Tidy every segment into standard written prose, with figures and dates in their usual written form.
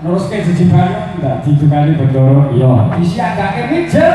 Neruske jejibane ndak dijukani Bendoro iya disiagake mijil.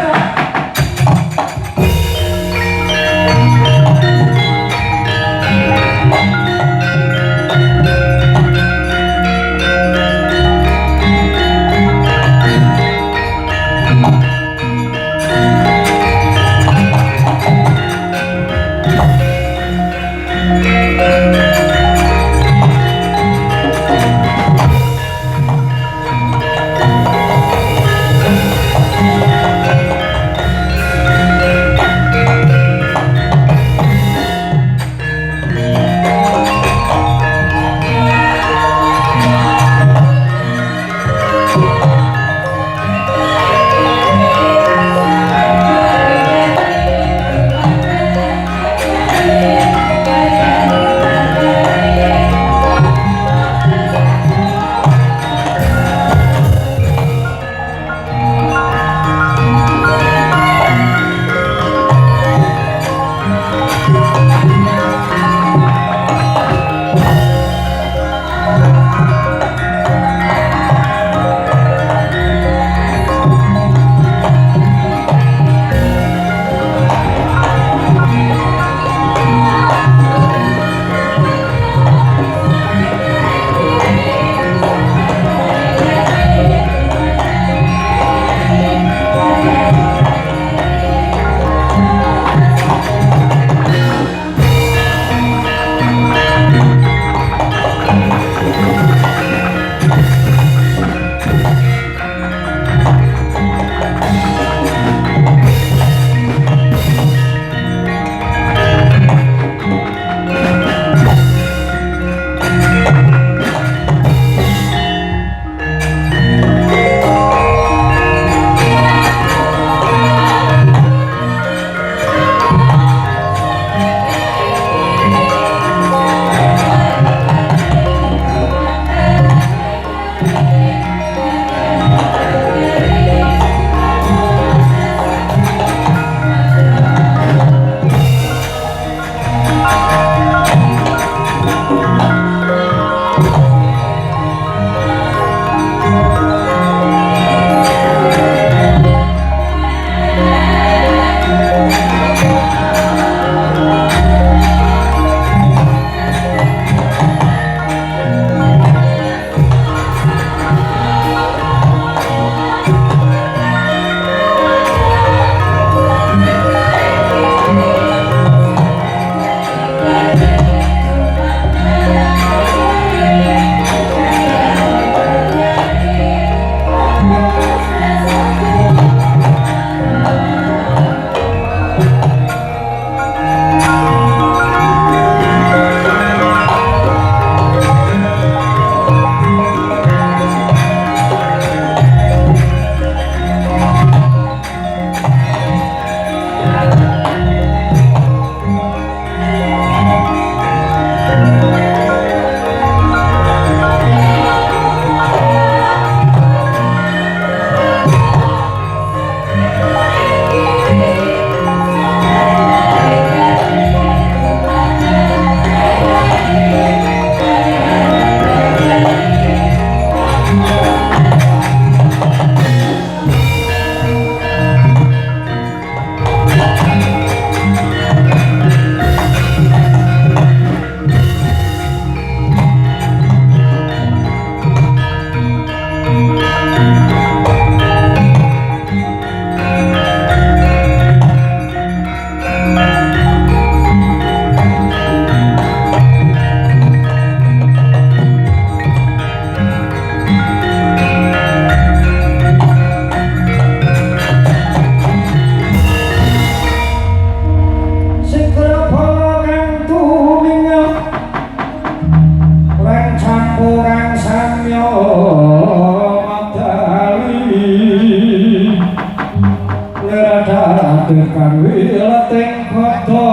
tekan wilating kota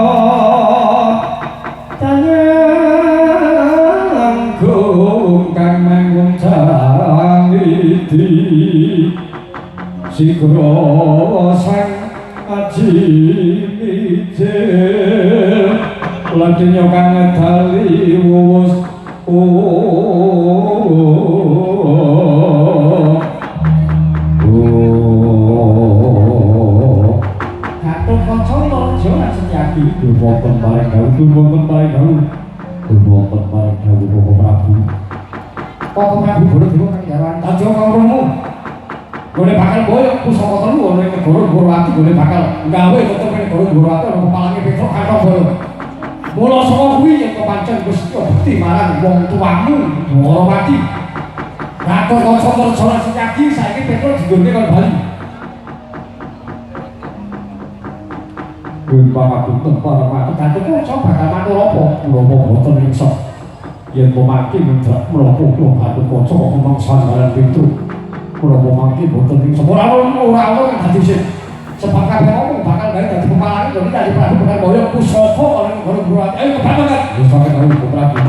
tanyanggung kang manggung cangiti sikro sang aji mijil lan kang dali wuwus wonten paring dawuh. Wonten paring dawuh Bapak Prabu. Bapak Prabu boleh dulu kang jalan. Aja kawrumu. Boleh bakal boyok pusaka telu ana ing negara Gorowati boleh bakal gawe tetep ing negara Gorowati ana kepalange Petruk karo boyo. Mula saka kuwi yen pancen Gusti bekti marang wong tuamu Gorowati. Ngatur kanca terjala sejati saiki Petruk digone kon Bali. Yen pangapunten para mati Gantung kanca bakal matur apa? kula boten ingsa. Yen pemati mendak mlopo kula bantu kanca kok ngomong sandaran pintu. Kula pemati boten ingsa. Ora ono dadi sing sebab kabeh wong bakal gawe dadi pepalange dadi dadi Prabu bakal boyo pusaka ana ing negara Gorowati. Ayo kebanten kan. Wis sampe karo Bapak Prabu.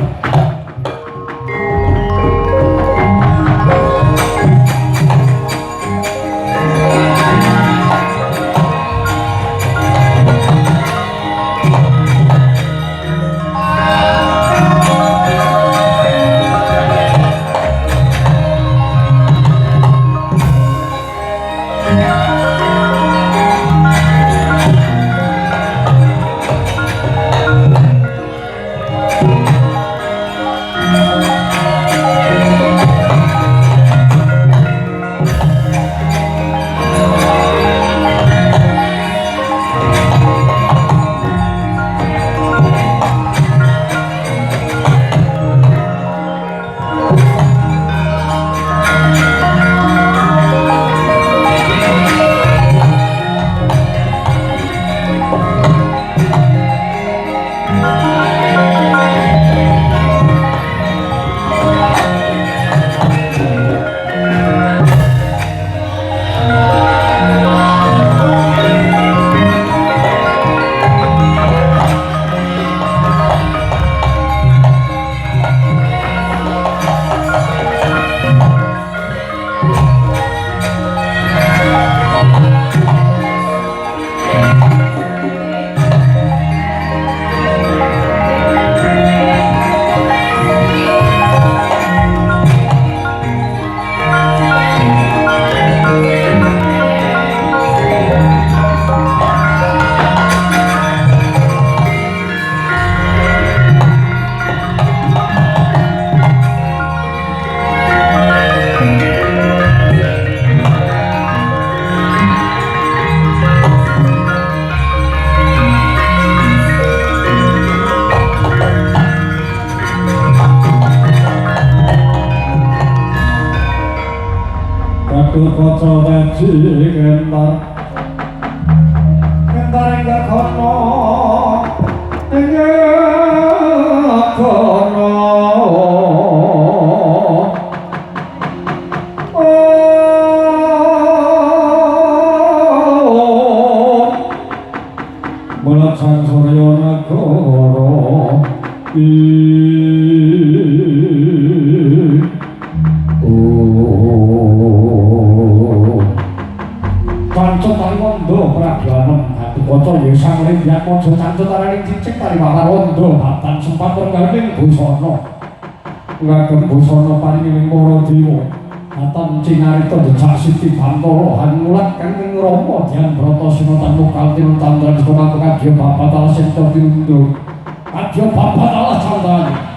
Kaca waji kentar enggak kono enggak kono Mulasan Surya Nagara Kanca Tariwanda Pragyanem Hati Kaca ya sang Rindyat Maja Cancut Araning Cicik Tariwanda Batan sempat tergaling busana ngagem busana paringing para dewa Katon Cinarita Decak Siti Bantara Hanulat Kanging Rama Dian Bratasena Tanu Kaltino Tandran Sekolah Kadya Babat Allah Sinta Pindo Kadya Babat Allah Candani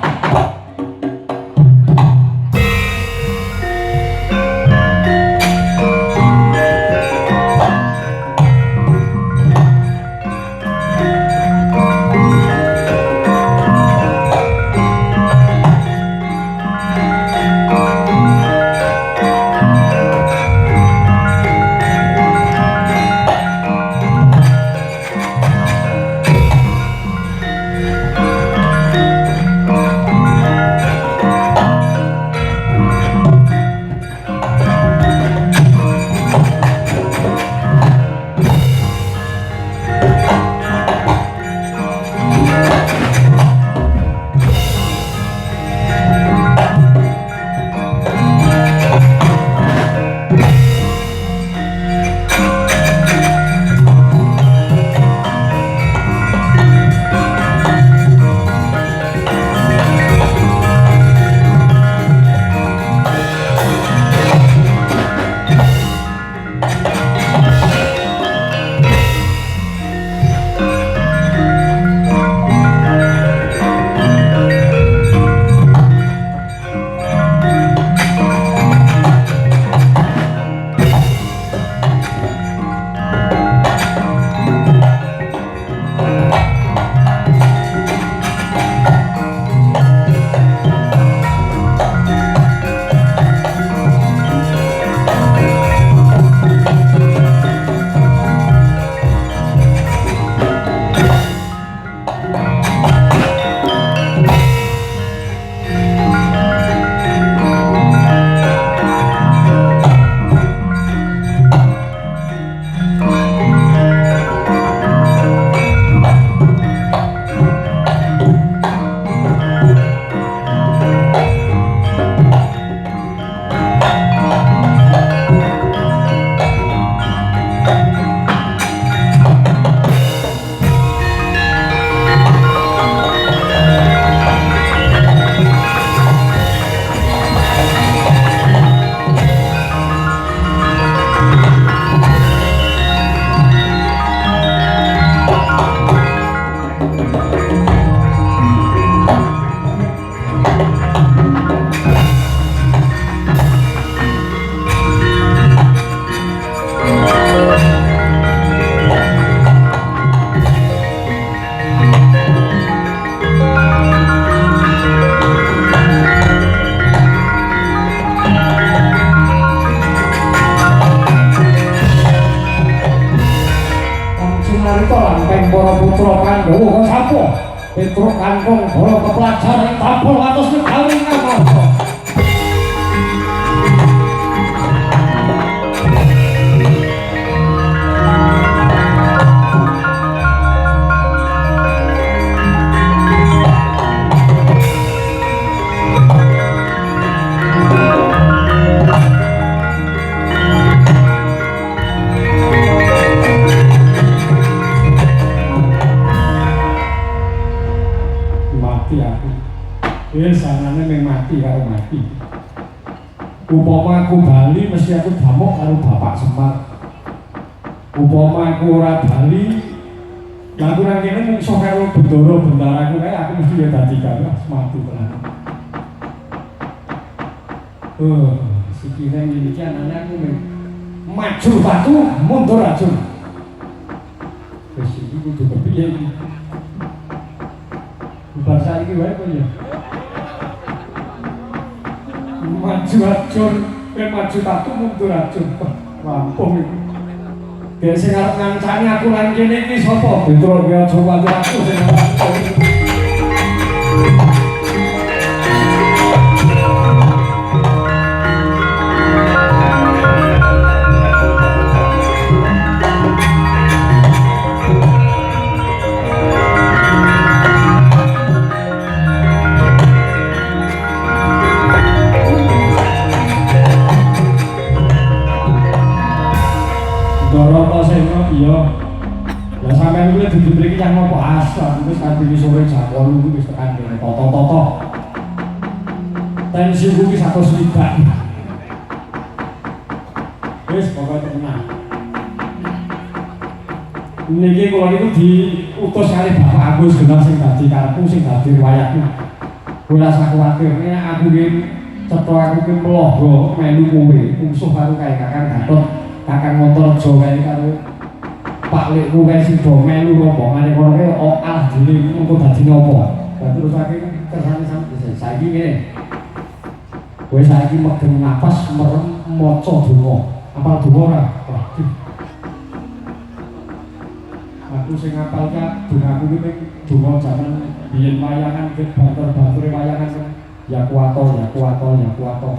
para putra Pandhawa kok sapa? Petruk kantong bala kepelajar ing tapel atus negari ngamarta. Sanane mung mati karo mati. Upama aku bali mesti aku damuk karo Bapak Semar. Upama aku ora bali, lah aku nang kene mung iso karo bendara bendaraku kae aku mesti ya dadi karo mati tenan. Sikile iki anane aku maju batu mundur racun. Wis iki kudu kepiye iki? Bahasa iki wae kok ya. Maju racun, maju batu mundur racun. Rampung iki. Kayak sing arep ngancani aku lan kene iki sapa? Petro ya coba aku sing iya. Lah sampeyan kuwi dudu mriki yang nopo asal wis kanthi sore jam 8 kuwi wis tekan kene toto-toto. Tensi kuwi 100 wis pokoke tenang. Niki kula niku diutus kali Bapak Agus Genah sing dadi karepku sing dadi riwayatku. Ora usah kuwatir, nek aku iki cetha aku ki mlogo melu kowe, musuh karo kae Kakang Gatot, Kakang Montorjo kae karo Pak Lekku kae sing do melu rombongane kono kae alah dene engko dadi napa. Lah terus saking kersane sampe saiki ngene. Kowe saiki megeng napas merem maca donga. Apal donga ora? Aku sing ngapal ka dongaku ki ning donga jaman biyen wayangan ke banter-bantere wayangan ya kuwato ya kuwato ya kuwato.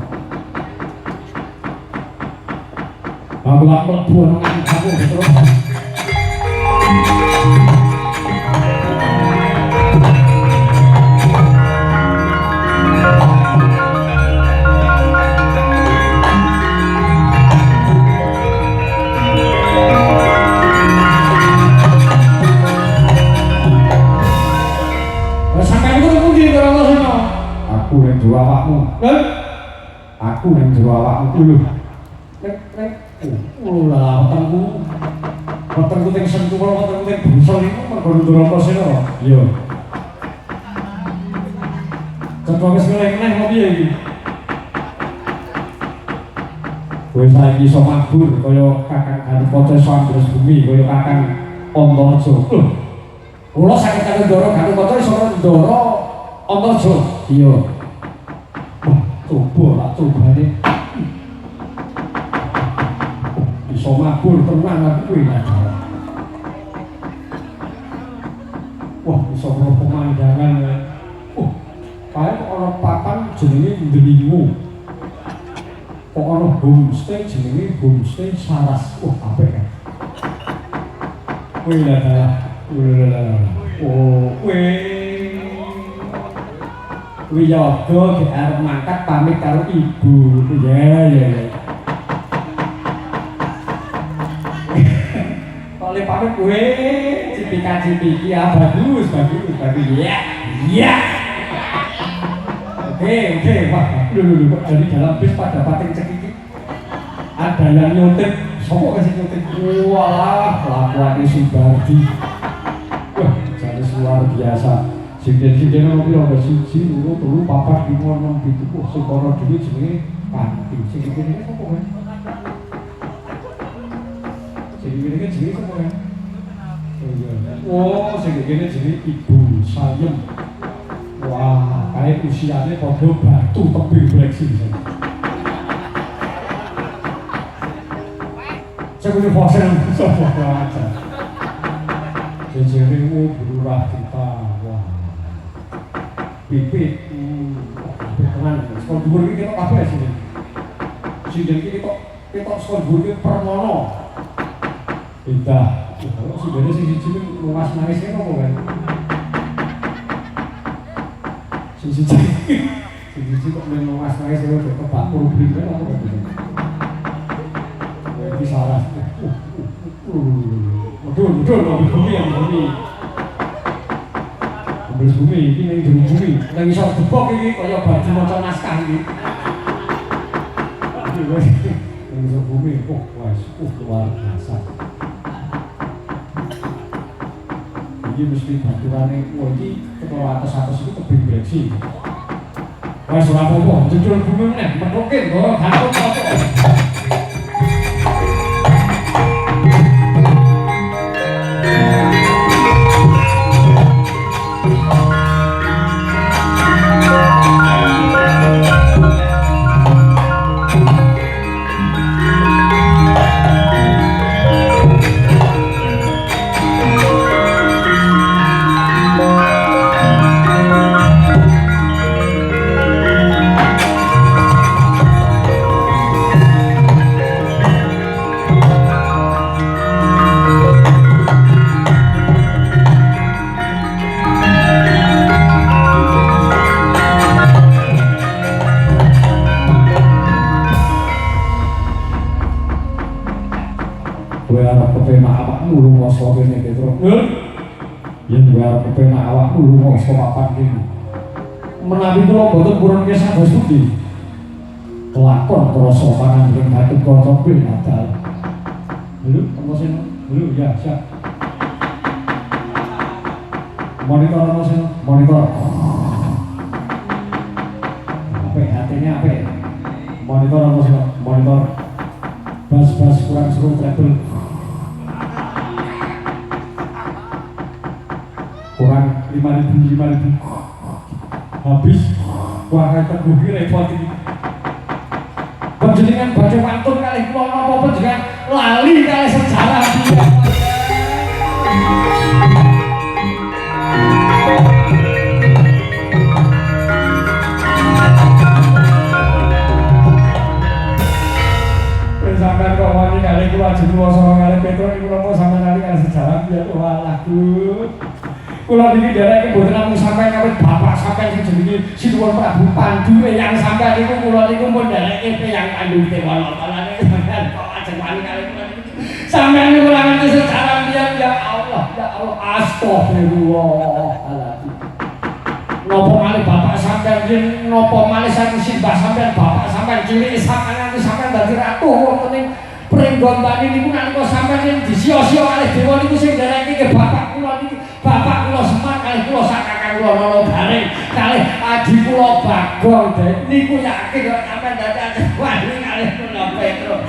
Aku lak mlebu nang aku terus. Aku yang jero awakmu. Aku yang jero awakmu lho. Lah wetengku teng sentuh wetengku teng busol iku mergo ndoro sira. Iya. Coba wis ngeleng-ngeleng kok piye iki? Kowe saiki iso mabur kaya Kakang Garupada Swambres Bumi kaya Kakang Antarja. Kula saged karo Ndara Garupada iso Ndara Antarja. Iya. Coba tak cobane. Iso mabur tenang aku kuwi lah. Wah, iso ora pemandangan. Kae kok ana papan jenenge Ndelingo. Kok ana homestay jenenge Homestay Saras. Wah, apik kan. Kuwi lah. Oh, Wiyoga arep mangkat pamit karo ibu. Ya. Oleh pamit kowe cipika-cipiki bagus. Ya. Oke, wah, lho kok dari dalam bis pada pating cekiki. Ada yang nyuntik, sapa kasih nyuntik? Walah, kelakuane Subardi. Wah, jadi luar biasa. Sing-sing ono piro wis 1, 2, 3, 4, 5, 6, 7. Wah, sing kono dhewe jenenge Kanti. Sing kene sapa kowe? Sing kene jenenge sapa kowe? Oh, sing kene jenenge Ibu Sayem. Wah, kae usiane padha batu tebing Breksi. Saya punya fosil sapa aja. Jejere lurah kita. Wah. Pipit. Tenan. Sekolah dhuwur iki ketok kabeh sini. Sindel iki ketok sekolah dhuwur iki permono. Indah. Kalau sindene sing siji luas nangis kene opo kan? Sing siji kok men luas nangis kene kebak publik kan opo kan? Iki salah. Betul, bumi yang bumi. Ambil bumi, ini yang juru bumi. Yang bisa debok ini, kaya baju macam naskah ini. Yang bisa bumi, luar biasa. Ini mesti baturannya, ini ketua atas-atas itu tebing breksi. Wah, Surabaya, jujur bumi ini, menukin, hantuk. Yen wae kepenak awakmu lunga saka papan kene. Menawi kula boten purun kesah Gusti. Kelakon krasa pangan ing Gatotkaca kuwi nadal. Lho, mesin. Lho, ya, siap. Monitor mesin, monitor. Apa hatinya apa? Monitor mesin, monitor. Bas kurang seru treble. Kurang 5.000 habis wahai teguhi repot ini panjenengan baca pantun kali kula napa panjenengan lali kali sejarah dia sampeyan kok wani kali kula jeneng sama kali Petro niku napa sampeyan kali sejarah dia walah kula niki dereke mboten namung sampeyan kawit bapak sampeyan sing jenenge Sinuwun Prabu Pandhu yang sampeyan niku kula niku mun dereke yang kandung Dewanatane sampeyan kok ajeng wani kali kula niki. Sampeyan niku ora ngerti sejarah biyen ya Allah astagfirullahaladzim. Napa malih bapak sampeyan yen napa malih saking simbah sampeyan bapak sampeyan cilik sampeyan nganti sampeyan dadi ratu wonten ing Pringgon Bani niku nalika sampeyan disia-sia kalih dewa niku sing dereke ke bapak kula niki. Bapak kula Semar kalih kula sakakang kula Rana Bareng kalih adi kula Bagong niku yakin kok sampeyan dadi ajeng wani kalih kula Petro.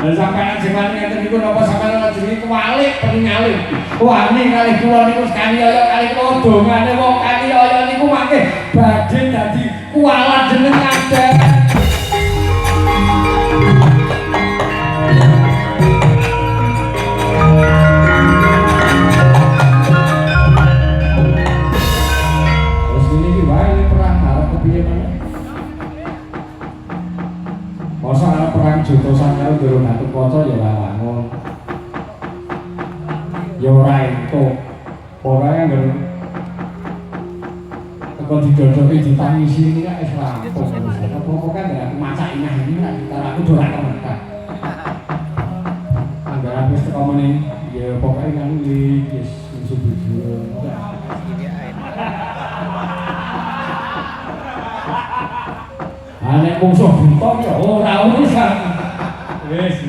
Lah sampeyan ajeng wani ngeten niku napa sampeyan ajeng kuwalik peningali. Wani kalih kula niku kaniaya kalih kula dongane wong kaniaya niku mangke badhe dadi kualat jeneng kadang. Masa ana perang jotosan karo Ndoro Gatotkaca ya ora wangun. Ya ora entuk. Ora angger teko didodoki ditangisi iki nek wis rampung. Apa-apa kan aku macak inah ini nek aku dolan kemekat. Anggar wis teko meneh ya pokoke kan wis subuh-subuh. Nek musuh buta ya ora urusan. Wis.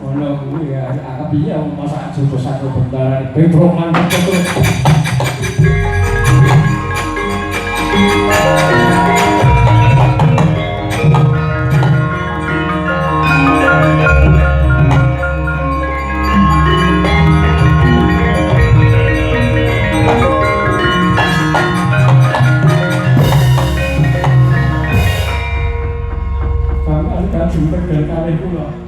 Ono kuwi ya anggap piye masak jodoh satu bendara Petro mantep terus. Tegal kalih kula.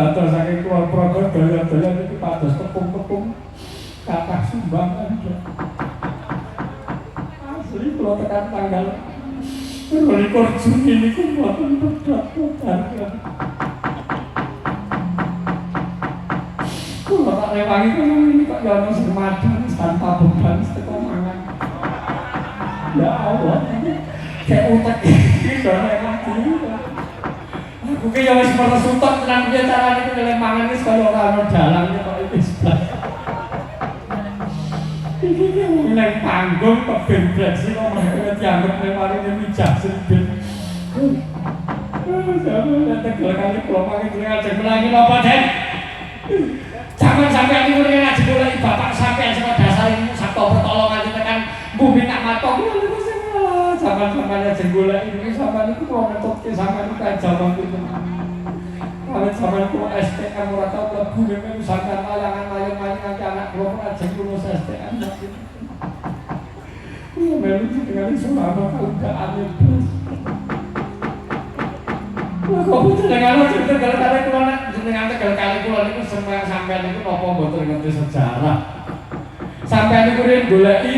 dados saking kula praga daya-daya niki pados tepung-tepung kathah sumbangan. Asli kula tekan tanggal 22 Juni niku mboten pedhot-pedhot. Kula tak rewangi kok ini kok ya ono sing madu tanpa beban teko mangan. Ya Allah. Kayak utek iki lho nek mati. Aku ki ya wis meresutok tenan piye carane ku nilai mangan wis kaya ora ono dalange kok iki sebelah. Iki ki nang panggung kok benbresi kok malah dianggep lewari mijak sedhen. Sampeyan tegel kali kula mangke ajeng melangi napa, Den? Jangan sampai niku ngaji golek bapak sampean saka dasar ilmu sabda pertolongan nganti tekan bumi tak matok niku sing sampean ajeng golek iki sampean niku kula ngetutke sampean niku jaman pinten. Awit sampean kula STM ora tau mlebu nek sampean layangan-layang nganti anak kula ajeng lulus STM. Kuwi melu dengan selama keadaan itu. Kok jenengan cerita kali kula nek jenengan tegal kali kula niku sampeyan niku napa mboten ngerti sejarah. Sampeyan niku yen goleki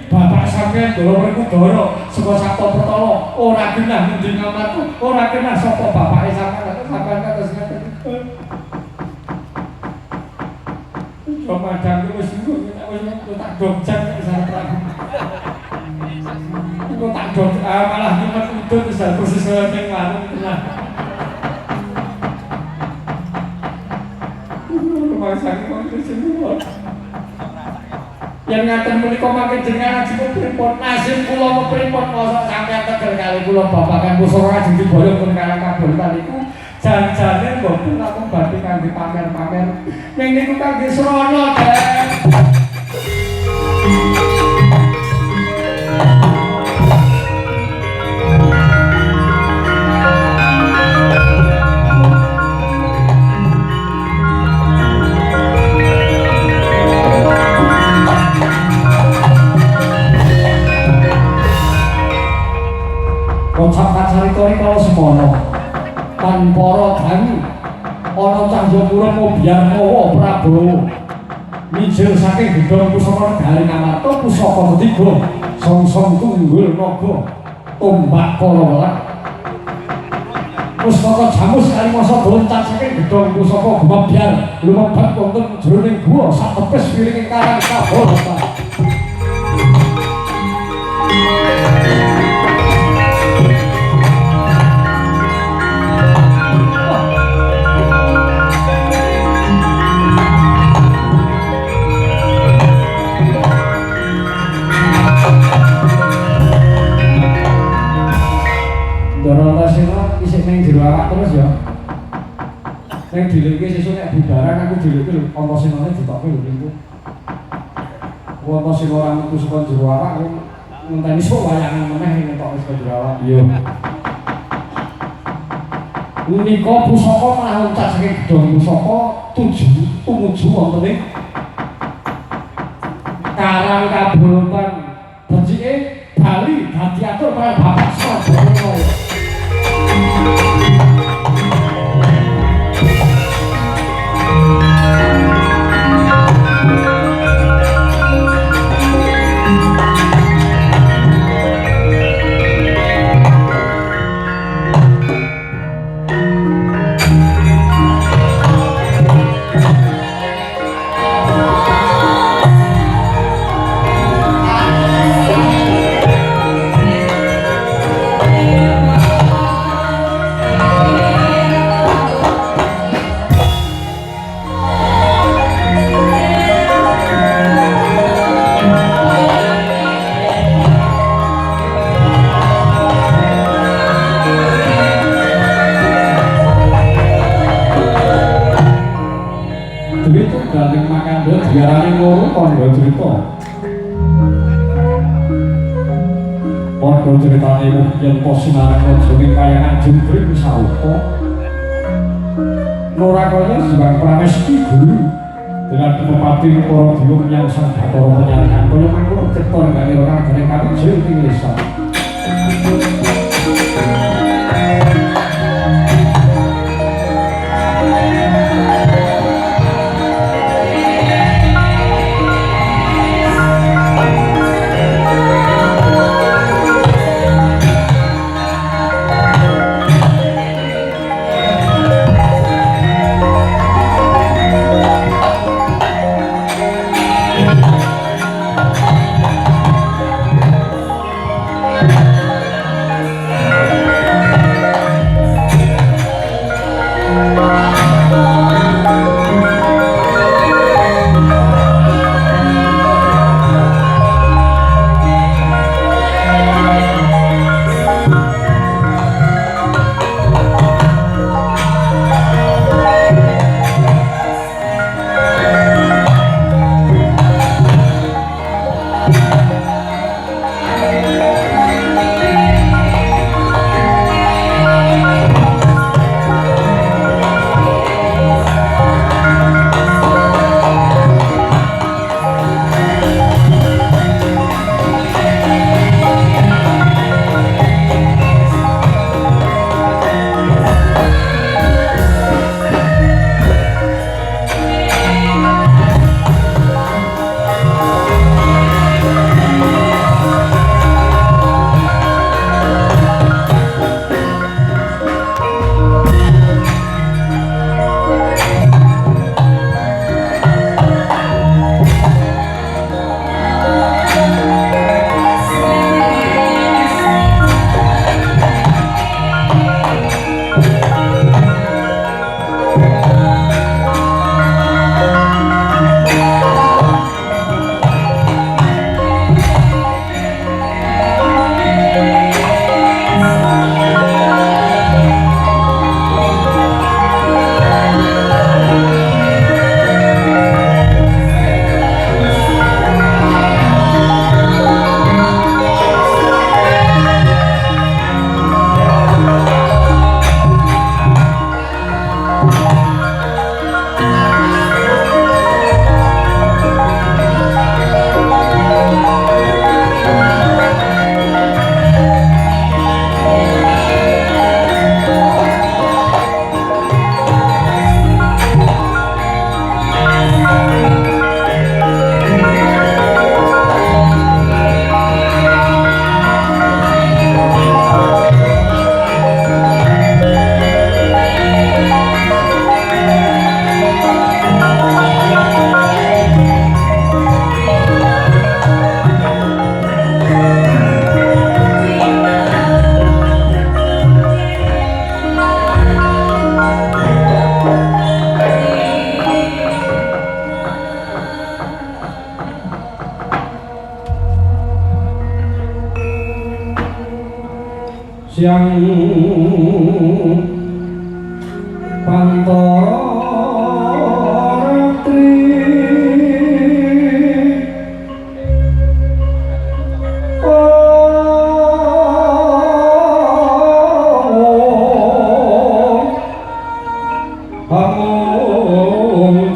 bapak sampeyan Ndara Werkudara saka Sabta Pertala ora genah ngendi ngamatu, ora genah sapa bapake sampeyan, sampeyan kados ngeten. Comadang wis tak dobjang nek sarep. Kok tak dok malah nyumet udut wis persis ning warung tenan. Yang ngaten menika mangke jenengan ajeng pripun nasib kula pripun mosok sampeyan tegel kali kula babagan pusaka ajeng diboyong pun karang kabul niku jan-jane mboten namung badhe kangge pamer-pamer ning niku kangge srana Den. Kocap kacarita kala semono tan para dami ana cahya purama biar mawa Prabowo mijil saking gedhong pusaka negari Ngamarta pusaka ketiga songsong tunggul naga tombak para welang pusaka jamus kalimasa loncat saking gedhong pusaka gumebyar lumebat wonten jroning guwa sak tepis piring karang kabol. Terus ya yang dilengke sesuk nek bubaran aku dilengke lho ana sinone ditokke lho niku wonten sing ora metu saka jero awak ngenteni sok wayangan meneh ngetok saka jero awak iya menika pusaka malah loncat saking gedhong pusaka tumuju wonten ing Karang Kabulutan becike Bali dadi atur karo Bapak Sarjana. Diarani ngono kondo cerita. Kondo ceritane yen posinareng jroning kayangan jembring sauka. Norakaya Siwang Pramesti guru dengan penepati para dewa menyang sang Bathara Penyaringan kaya mangkono cipta nggane ora gane kabeh ing lisan.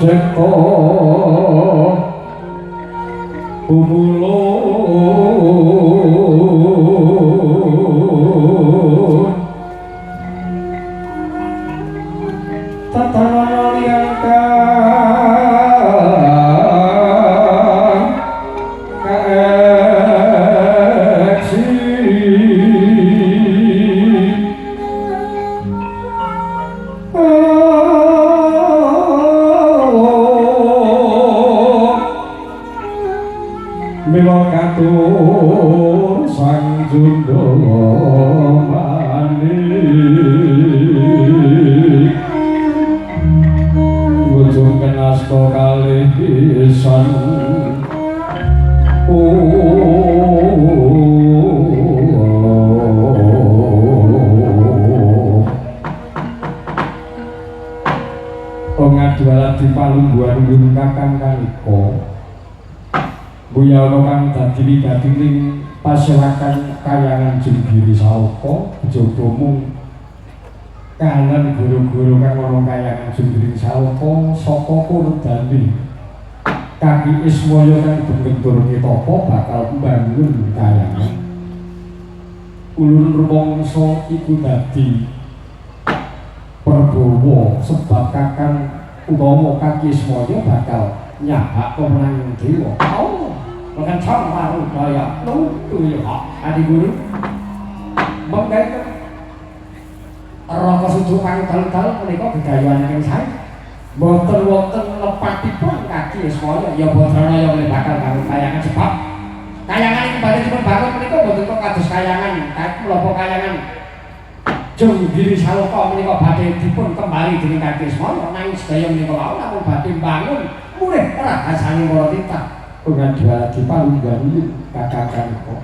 cipta pumulun tatanan yang Mila katur sang Junda manik Ujung kenasta kalih pisan Ngadu di palungguhan kakang kanika Buya kang dadi wigatining pasirakan kayangan Jenggiri Salka jaba mung kahanan guru-guru kang ana kayangan Jenggiri Salka saka Purdami Kaki Ismaya kang bentur ketapa bakal mbangun kayangan ulun rumangsa iku dadi Prabowo sebab kakang utawa Kaki Ismaya bakal nyahak pemenang dewa Bukan sama rupaya nutu ya Adi Guru Mengkaitkan Raka Sujukan dal-dal menika gegayuhan yang saya Boten-boten lepatipun Kaki Ismaya ya boten ya oleh bakal bangun kayangan sebab kayangan ini kembali dipun bangun menika boten kok kados kayangan menapa kayangan Jenggiri Salka menika badhe dipun kembali dening Kaki Ismaya nanging sedaya menika wau namun badhe bangun mulih rahasane para titah dengan dua di palungguhan kakang kanika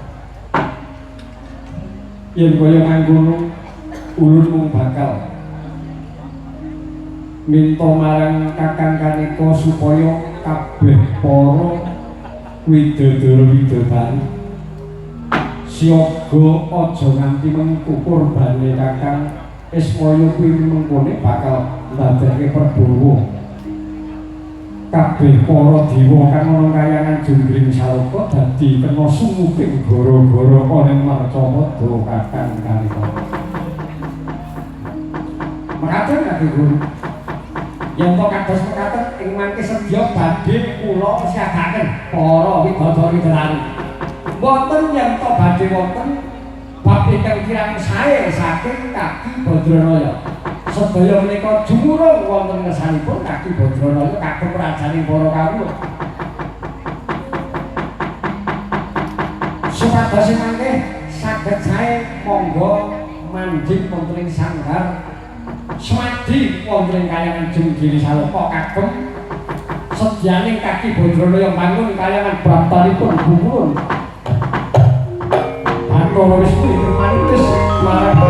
yen kaya mangkono ulun mung bakal minta marang kakang kanika supaya kabeh para widodara-widodari siaga aja nganti mengku kurbane kakang Ismaya kuwi mengkone bakal ndadekke Prabowo kabeh para dewa kang ana kayangan Jenggring Salka dadi kena sumuping gara-gara ana Marcapada kakang kanika. Mekaten Adi Guru. Yen to kados mekaten ing mangke sedya badhe kula siagaken para widodara-widodari. Wonten yen to badhe wonten bab ingkang kirang sae saking Kaki Badranaya. Sedaya menika jumurung wonten ngersanipun Kaki Badranaya kagem rajaning para kawula. Supados mangke saged sae monggo manjing wonten ing sanggar Smadi wonten ing kayangan Jenggiri Salka kagem sedyaning Kaki Badranaya bangun kayangan baptanipun Bumulun. Bathara Wisnu ing manitis marang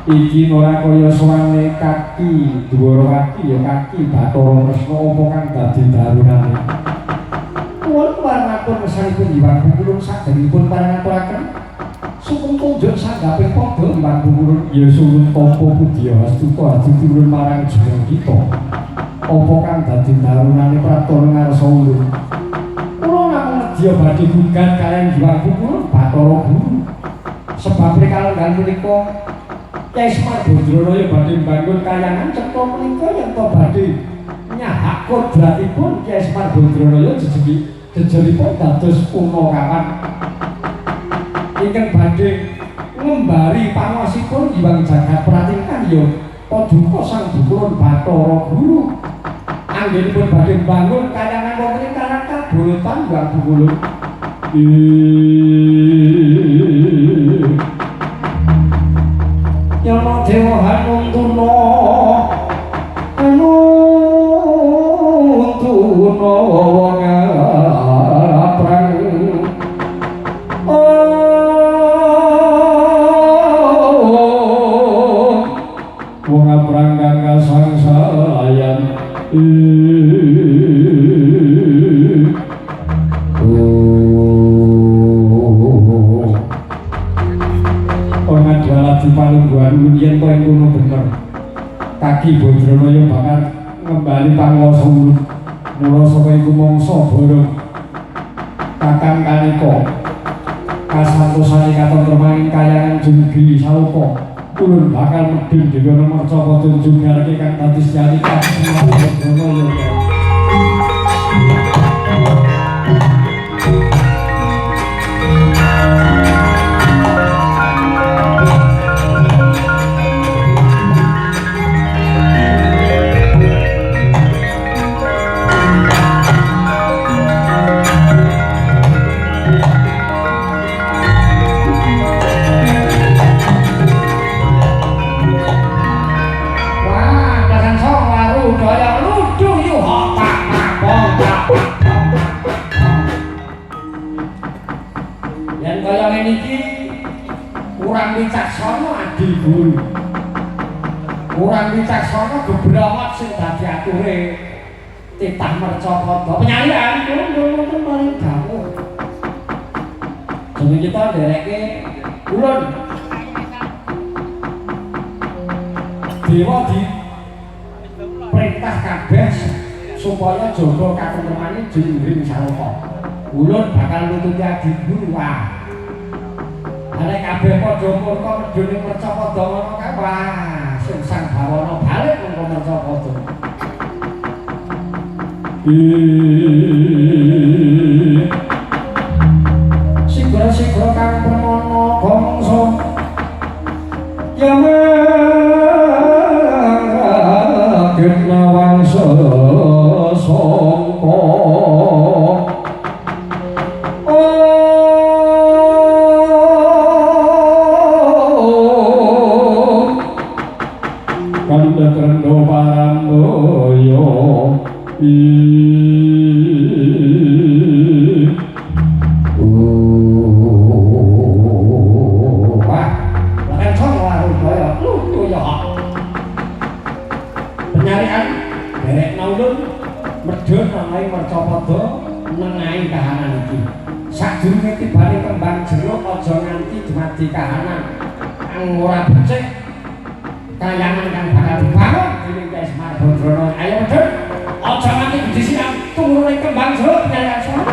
iki ora kaya suwane kaki dhuwur kaki ya kaki Bathara Kresna apa kang dadi darunane. Kulo warnapun mesanipun Hyang Bungkulun saderengipun parangaturaken sukun tunjuk sanggaping padha Hyang Bungkulun ya suwun tampa Budya Astuta diturun marang jeneng kita. Apa kang dadi darunane Pratara ngarsa ulun. Kulo namung nedya badhe gugat kaliyan Hyang Bungkulun Bathara Guru. Sebab kalenggan punika Kyai Semar Badraraya badhe mbangun kayangan cetha menika yen to badhe nyahak kodratipun Kyai Semar Badraraya jejeripun dados Punakawan ingkang badhe ngembari panguwasipun Hyang Jagat Pratingkah ya Paduka Sang Bungkulun Bathara Guru anggenipun badhe mbangun kayangan wonten ing Karang Kabolotan Hyang Bungkulun. Yana Dewa Hanuntuna wong aprang wong aprang kang kasangsayan Pengadwala dipalungguhan yen to ing kono bener. Kaki Badraraya bakal ngembali panguwasa ulun. Mula saka iku mangsa bareng Kakang Kanika kasantosane katentremaning kayangan Junggi Saloka. Ulun bakal medhun dhewe ana Mercapada Junggarke kang dadi sejati Semar Badraraya. Kurang wicaksana gebrawat sing dadi ature titah Mercapada penyaliran nonton paling dawuh jeneng kita ndereke ulun dewa di perintah kabeh supaya jaga katentremane Junggi Saloka. Ulun bakal nututi adi guru nek kabeh padha murka medhone Mercapada ngono kae wah sing sang bawana balik mengko Mercapada. Sigra-sigra kang pramana bangsa yaman wangsa sangka Kandha Paramboyo wah lakan song warung kaya lutu ya penyarian derek naulun medhun nang Mercapada nengahi kahanan iki sadurunge tibane kembang jeruk aja nganti dumadi kahanan kang ora becik kayangan kang bakal dibangun dening Kyai Semar Badraraya. Ayo medhun aja nganti disiram turune kembang jeruk penyarian sono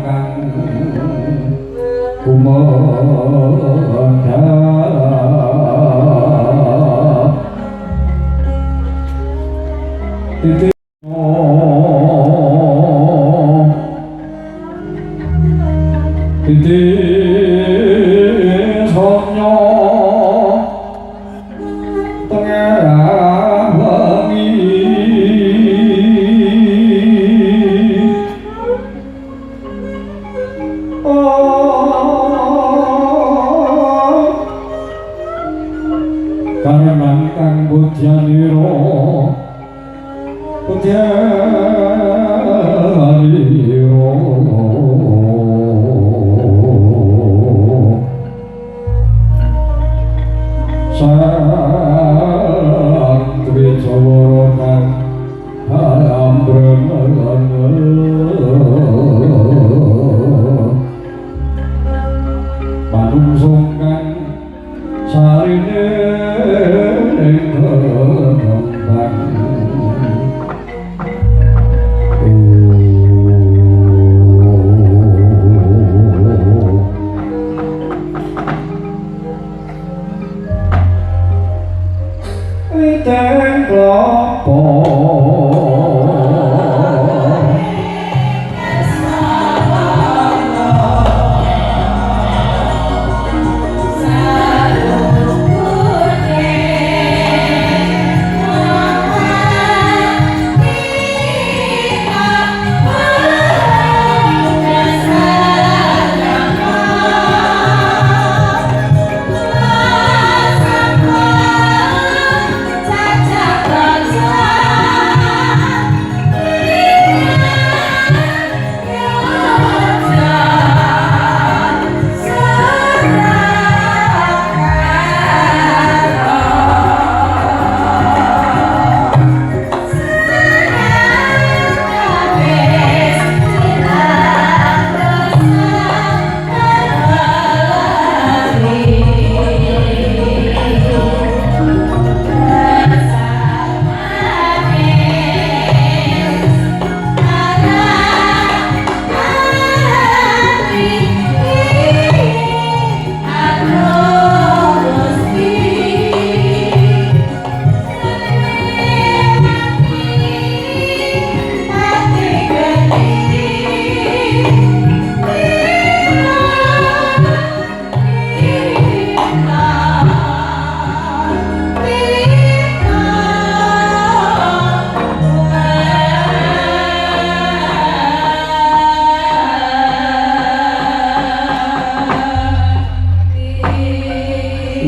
kang kumedhap titik titik sonya tengah wengi karenan kang budyanira Santri Jawara kang ambreng manungsa kang sarine ing kembang Witeng klopo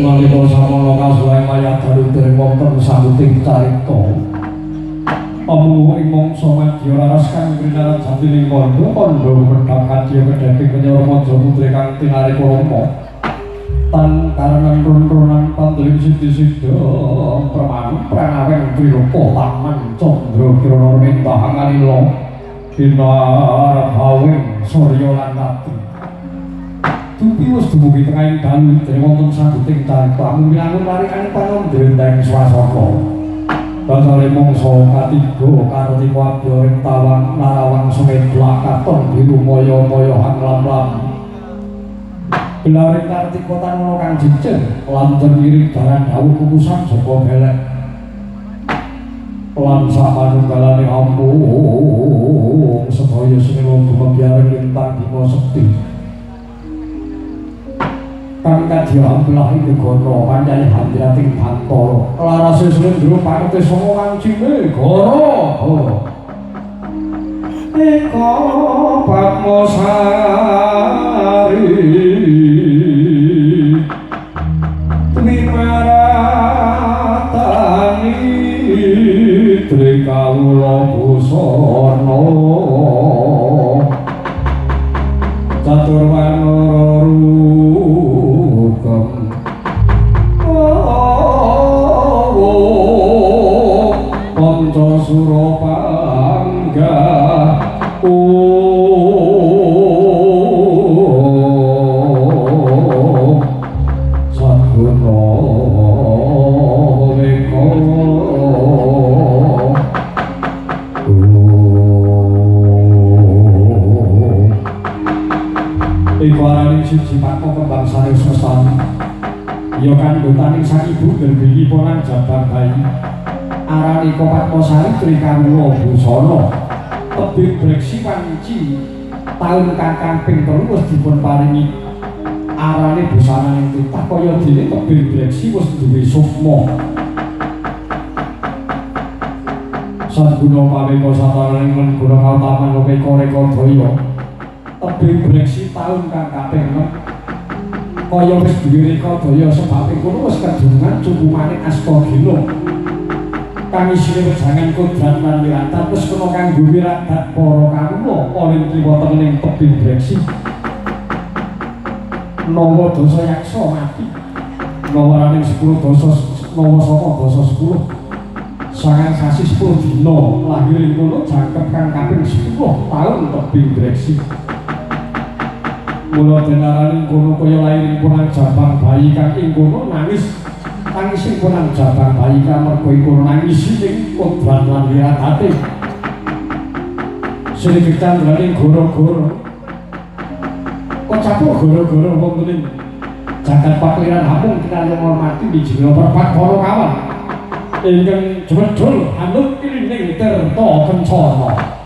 nalika samana kasuweng mayat dalu wonten sambuting carita amu ing mangsa madya laras kang grinaran jatining kandha kandha pedhang kadya kedhating penyara maja putri kang tinarik rama tan karenan run-runan pandeling sida-sida permanu pranaweng triloka taman candra kirana mintah ngalila kinarabawing surya lan rati Tupi wis dumugi tengahing dalu dene wonten sambuting carita milangun larikane panandhendang swasana. Basale mangsa katiga kartika abya ring tawang larawang sumedhak katon biru moyo-moyo lam-lam. Gelaring kartika tanana kang jejeg lanjen iring dalan dawuh kukusan saka belek. Lan samanunggalane ampung sedaya sinila dumegyaring lintang bima sekti. Kang kadya ambelah ing negara pancane handirating Bantara larase Slendra pangete sanga kang Cinegara eka Padmasari Trimaratani Trikawula Busana Caturwarna Panca Surapangga Saguna Weka iku araning siji patmo kebangsaning semestani ya kandhutaning sang ibu gelbinipun lan jabang bayi arani Patmosari Trikawula busana tebih breksi wanci taun kang ping 3 wis dipun paringi arane busananing titah kaya dene tebih breksi wis duwe sukma sangguna paweka sataraning mengguna kautaman Lopeka Rekadaya tebih breksi taun kang kaping 6 kaya wis duwe Rekadaya sebab kono wis kadungan cukumaning Astagila kang isine wejangan kodrat lan wiratan wis kena kanggo wiradat para kawula oleh kiwa tengening tebing breksi nawa dosa yaksa mati nawaraning 10 dosa nawa saka dosa 10 sangang sasi 10 dina lahir ing kono jangkep kang kaping 10 taun tebing breksi mula denaraning kono kaya lair ing punang jabang bayi kang ing kono nangis tangising punang jabang bayi kang mergo iku nangis ing kodrat lan wiratate sedikit candraning goro-goro kocapur goro-goro wonten jagat pakliran hamung kinarya ngormati wijina perpat para kawan ingkang jwedhul anut irining tirta kencana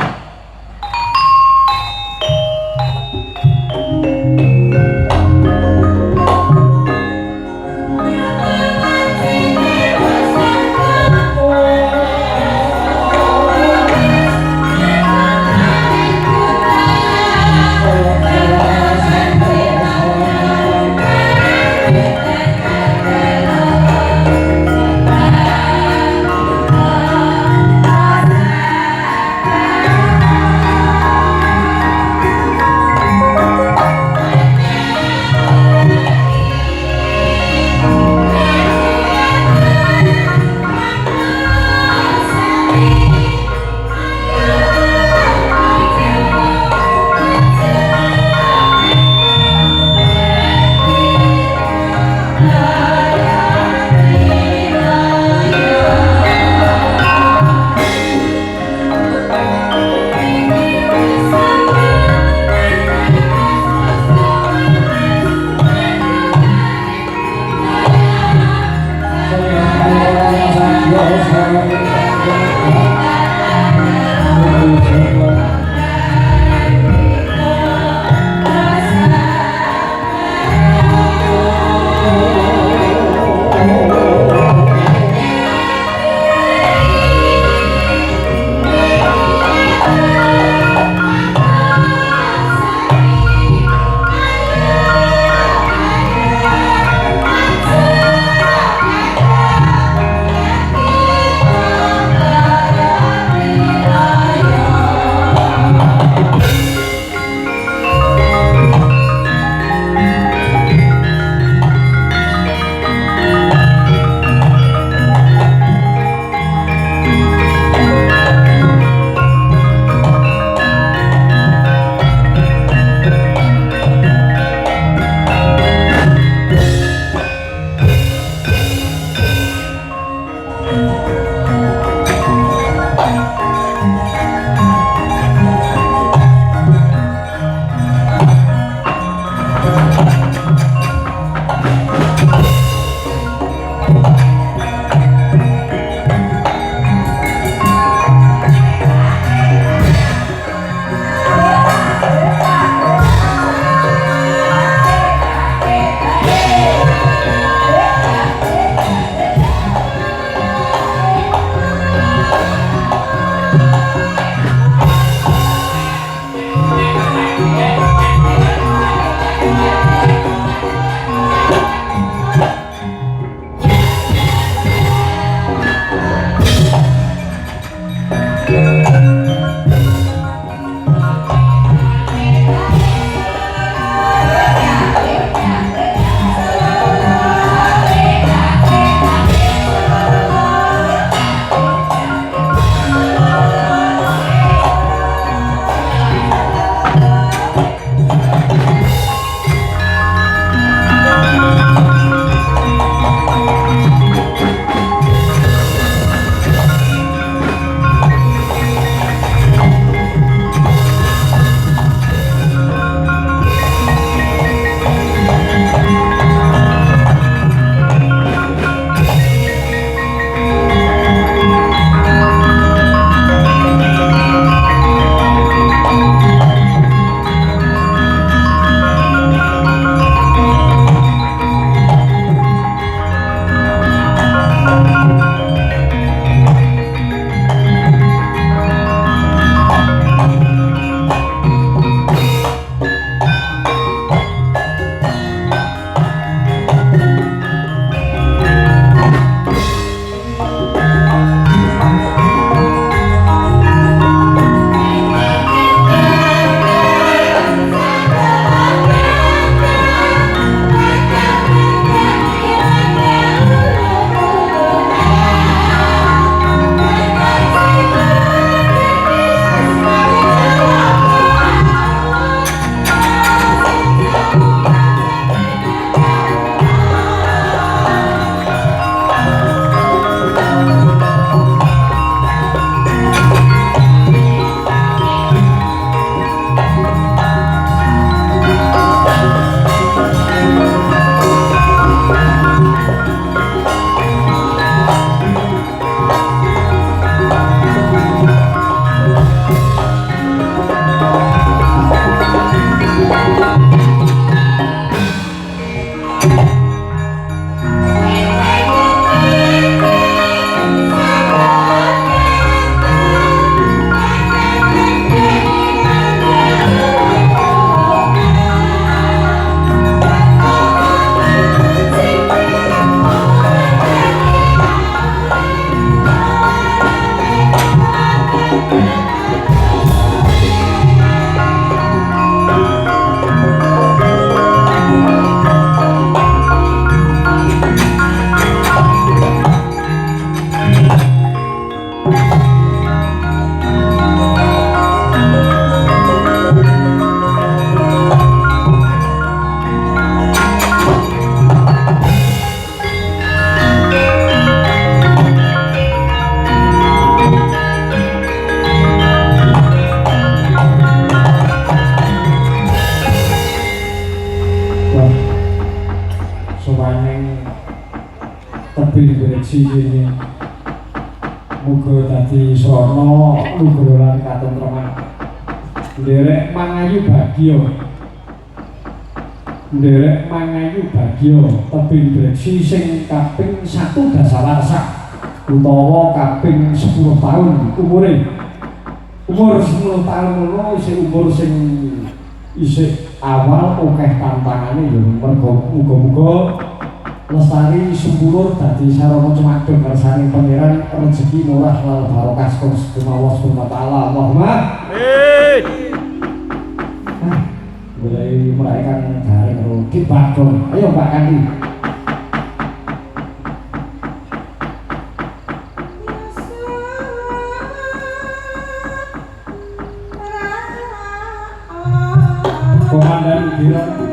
direksi ini muga dadi srana luhur lan katentreman nderek mangayu bagya nderek mangayu bagya tebing direksi sing kaping 1 dasawarsa utawa kaping 10 tahun umure umur 10 tahun ngono isih umur sing isih awal akeh tantangane ya mergo muga-muga lestari sempulur dadi sarana cemadhong kersane pangeran rezeki murah lan barokah Gusti Allah Subhanahu wa taala. Allahumma amin. Mulai merayakan garing rugi bagong. Ayo Mbak Kandi. Komandan Biro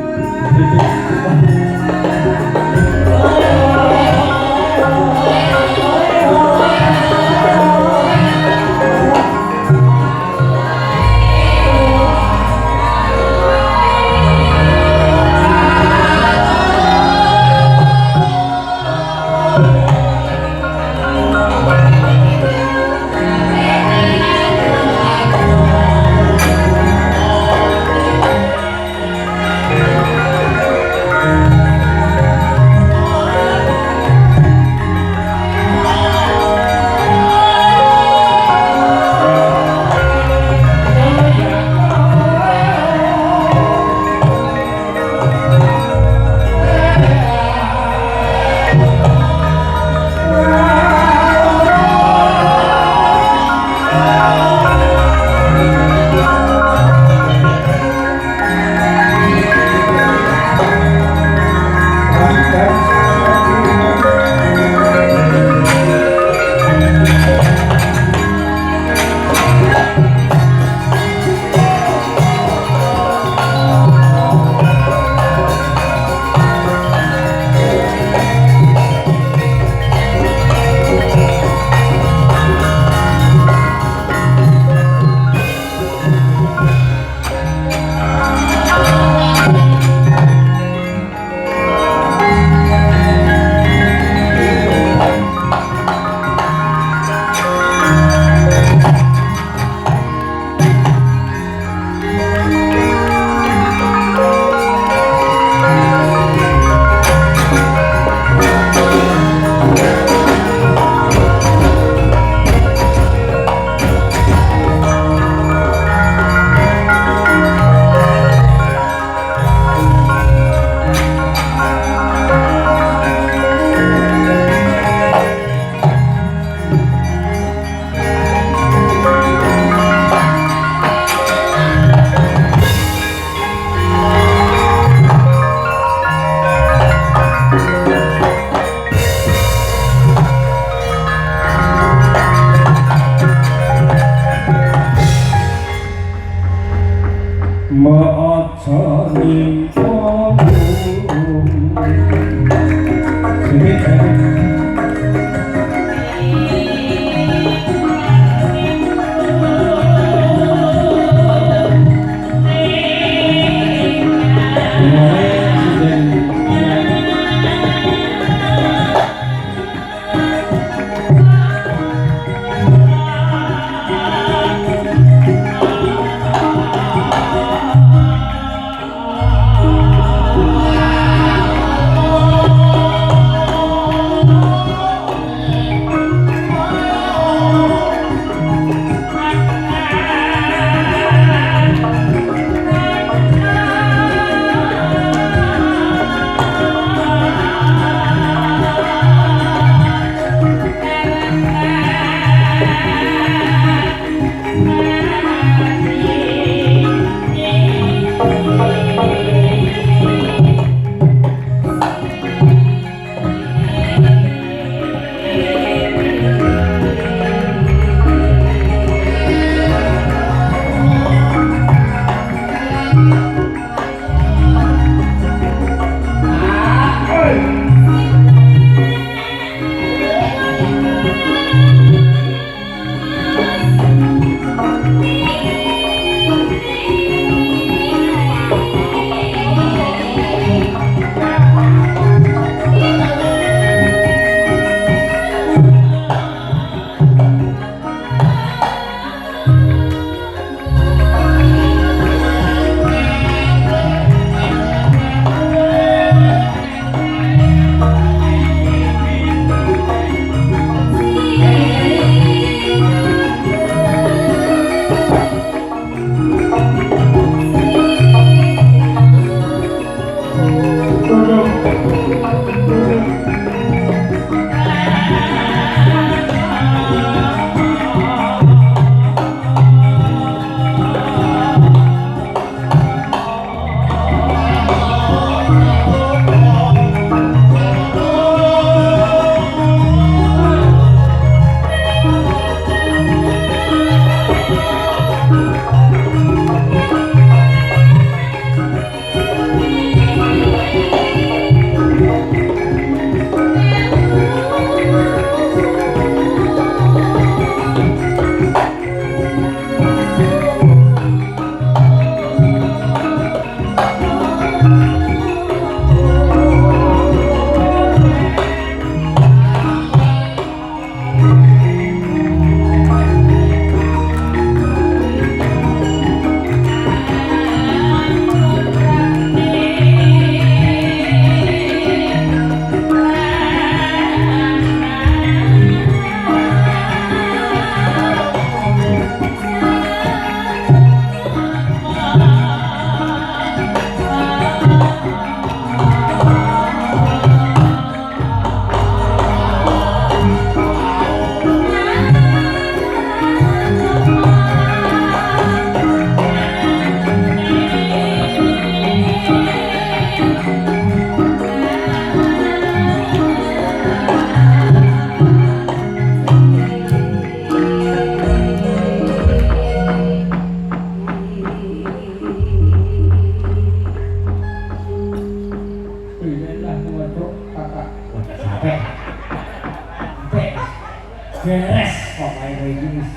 beres pokoke kowe iki wis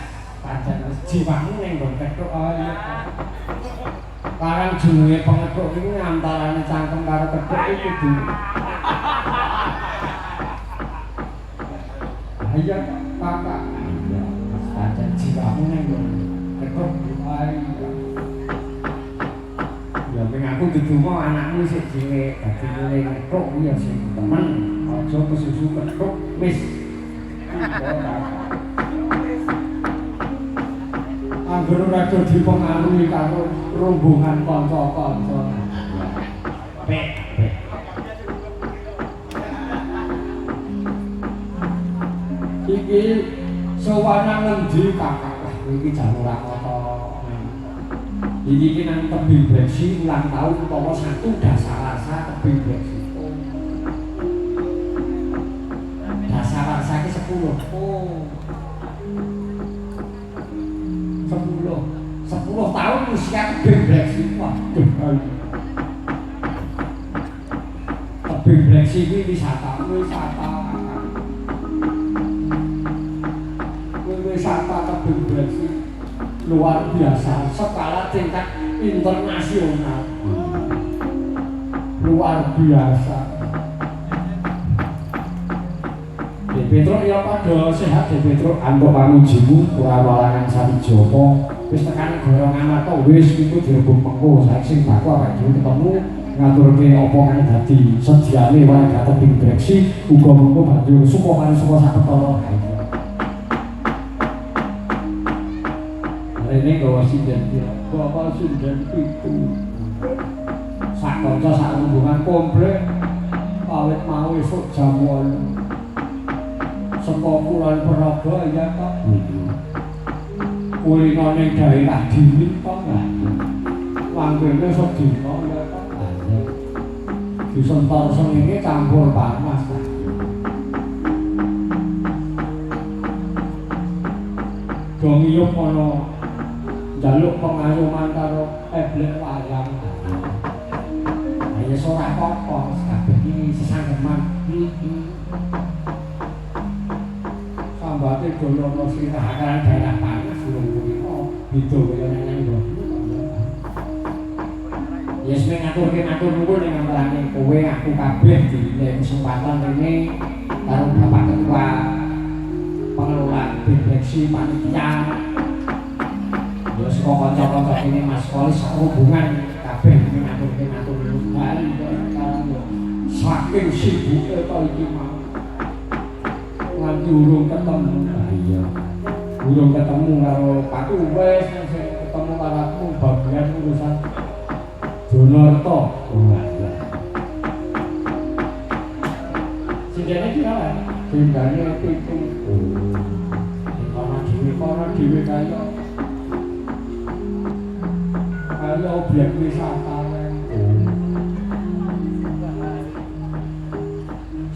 pancen wis jiwamu ning nggon kethuk ae. Karang jenenge pengethuk iki antarane cangkem karo kethuk iki kudu. Ayo kakak. Pancen jiwamu ning nggon kethuk ae. Ya ping aku didonga anakmu sik cilik dadi mulai kethuk ya sing temen. Aja kesusu kethuk wis. Angger ora dipengaruhi karo rombongan kanca-kanca. Pek. Iki sowan ngendi kakak? Iki jan ora kata. Iki nang tebing breksi ulang tahun utawa satu dasarasa tebing breksi. Dasarasa ki 10. Oh. 10 tahun usia tebing breksi. Waduh. Tebing breksi iki wisata. Wisata tebing breksi luar biasa, skala tingkat internasional. Luar biasa. Petruk ya padha sehat ya Petruk, antuk pamujimu ora walangan sawijoko. Wis tekan gorongan mata wis iku direbut mengko saiki sing baku awake dhewe ketemu ngaturke apa kang dadi sediane warga tebing breksi uga mengko banjur suka sak petara. Rene gawa sinden bapak sinden itu sak kanca sak rombongan komplek awet mau esuk jam 8 saka Kulon Progo ya kok kulino ning daerah dingin kok langgene sedina ya kok disentor sengenge campur panas dong yo ana njaluk pengayoman karo eblek wayang. Ya ora apa-apa, kabeh iki sesanggeman. Sambate dolono sirah daerah panas durung kulino, beda kaya nang nggon. Yes ning ngatur nuwun ning ngarane kowe aku kabeh dine kesempatan rene karo Bapak Ketua Pengelola Direksi Panitia. Ya saka kanca-kanca kene Mas Polis hubungan kabeh iki ngatur bali karo saking sibuke to iki mau. Nganti urung ketemu. Iya. Urung ketemu karo Pak Tuwes sing ketemu karo aku bagian urusan Jonarto. Sindene iki ora. Sindene pitu. Kono dhewe kaya objek wisata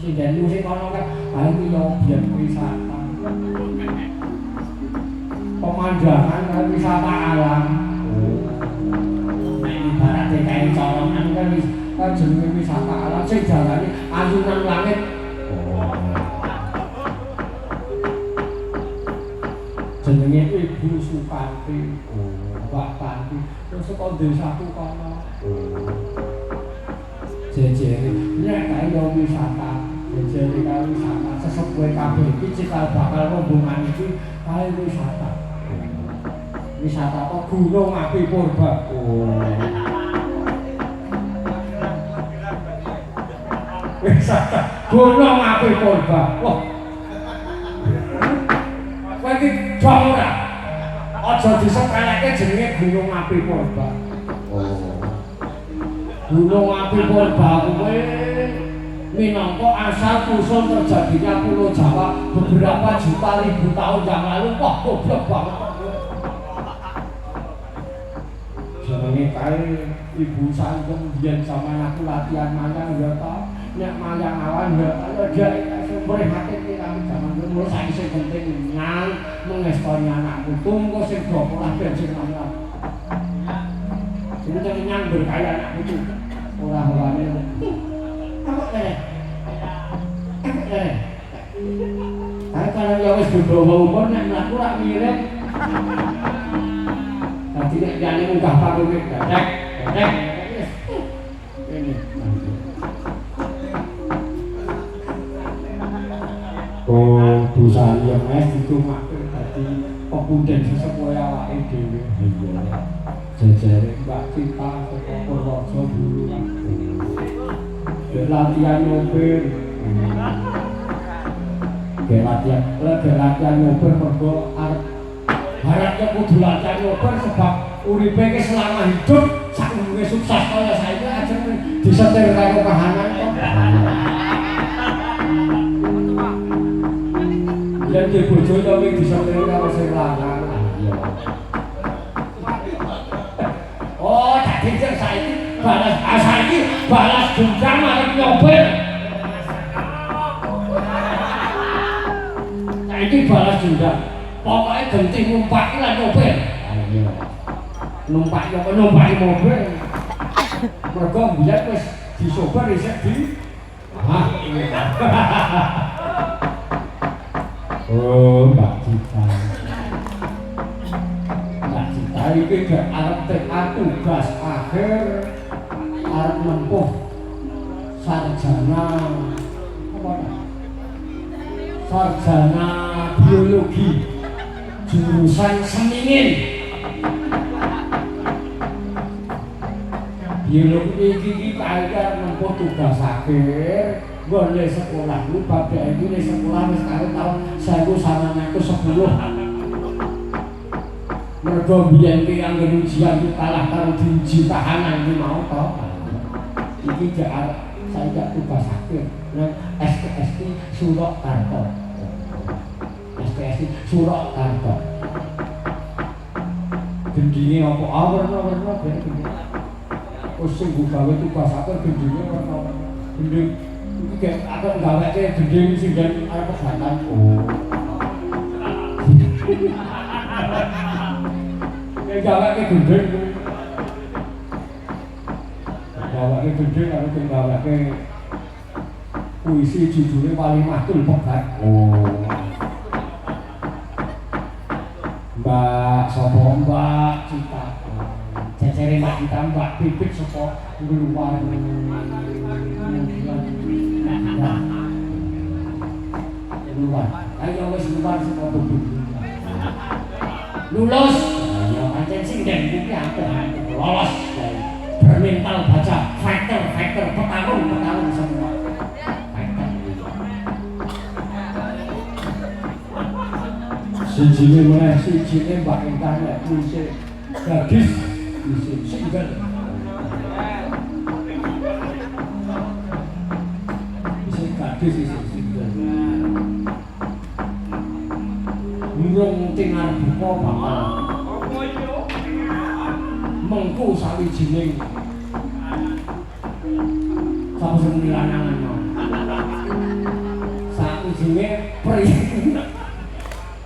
sinden musik kono kan ayo objek wisata pemandangan wisata alam ibarat DKI colongan kan jenenge wisata alam sing jalane ayunan langit jenenge Ibu Supanti Mbak Panti terus saka desaku kono jejere nek kaya wisata jejere kaya wisata sesepuhe kabeh iki cikal bakal rombongan iki kaya wisata apa Gunung Api Purba wisata Gunung Api Purba wah kowe iki jong ora aja disepeleke jenenge Gunung Api Purba. Gunung Api Purba kuwi minangka asal usul terjadinya Pulau Jawa beberapa juta ribu tahun yang lalu. Wah, goblok banget. Jenenge kae Ibu Sangkem biyen zaman aku latihan mayang ya ta. Nek mayang awan ya dia sumber hati kami zaman dulu saiki sing penting nyang mengestoni anakku tunggu sing gopo lah ben sing anak. Jadi jangan nyang berkaya anakku itu ora-orane. Apa kene? Apa kene? Ayo kalau lanang ya wis dibawa umur nek mlaku ra mirip. Dadi nek liyane munggah panggung dedek, dedek wis. Ini. Oh, dosa yang es ditumakke dadi pepundhen sesepuhe awake dhewe. Iya. Jejere Mbak Cita saka Purworejo dulu. Latihan nyopir. Latihan nyopir mergo arep harapnya kudu latihan nyopir sebab uripe iki selama hidup sak umure sukses kaya saiki aja disetir karo kahanan kok. Yen di bojo tapi disetir karo sing lanang. Iya. Oh, dadi saiki balas dendam arep nyopir. Saiki balas dendam. Pokoke genti numpak lan nyopir. Iya. Numpaki mobil. Mergo biyen wis disober isih di Oh, Mbak Cita. Mbak Cita iki gak arep tekan tugas akhir arep nempuh sarjana apa sarjana biologi jurusan semingin. Biologi iki kaya nempuh tugas akhir boleh sekolah lu bapak ini sekolah wis karo tahun 1910. Mergo biyen ki anggen ujian ki kalah karo diuji tahanan ki mau to. Iki jak saya tugas akhir nang SPST Surakarta. SPST Surakarta. Gendine apa warna-warna ben gendine. Wis sing gawe tugas akhir gendine warna-warna. Gending iki akan gaweke gending sing arep pegatan. Oh. Gawake gendeng. Gawake gendeng karo gawake puisi judulnya Kalimatul Pegat. Oh. Mbak sapa Mbak Cita. Jajare Mbak Cita Mbak Pipit saka luar. Luar. Ayo wis luar saka bumi. Lulus. Pancen sing den kuwi akeh lolos bermental baca fighter petarung semua sijine meneh sijine Mbak Intan lek musik gadis musik single musik gadis isih single murung tingar buka bakal mengku sawijining sawijining lanangan sawijining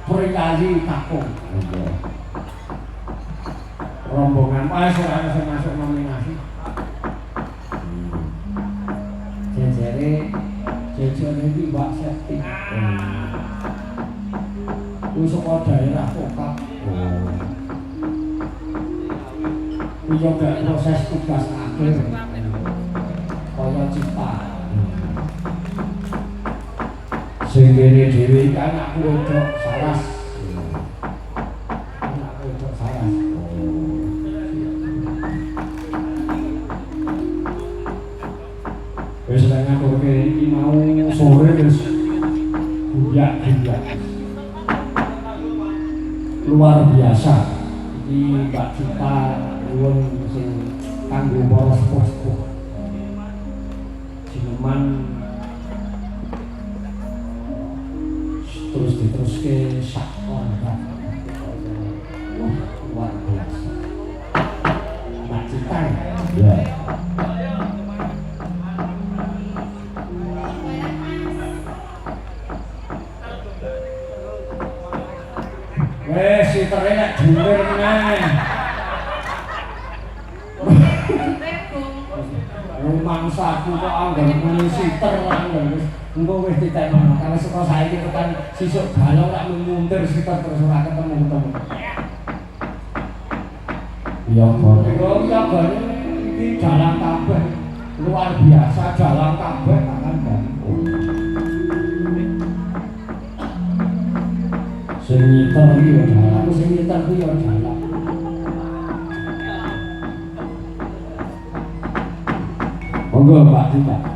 priyayi takung rombongan pas ora sing masuk nominasi jejere iki Mbak Septi saka daerah Kokap. Iya gak proses tugas akhir kaya Cita sing ngene dhewe kan aku wedok saras wis nek ngaturke iki mau sore wis buyak luar biasa iki Mbak Cita nuwun sing kanggo para sepuh-sepuh Jineman terus diteruske sak orang luar biasa Mbak Cita ya wes si terek dhuwur meneh mangsaku kok anggar muni siter anggar wis Engko wis ditenono kalau saka saiki tekan sisuk galau rak mundur sitok terus ora ketemu-ketemu. Iya kok. Iya kok iki jalan kabeh. Luar biasa jalan kabeh tangan dan. Sing nyetel iki yo jalan. Aku sing nyetel ku yo jalan. Monggo Pak Dita.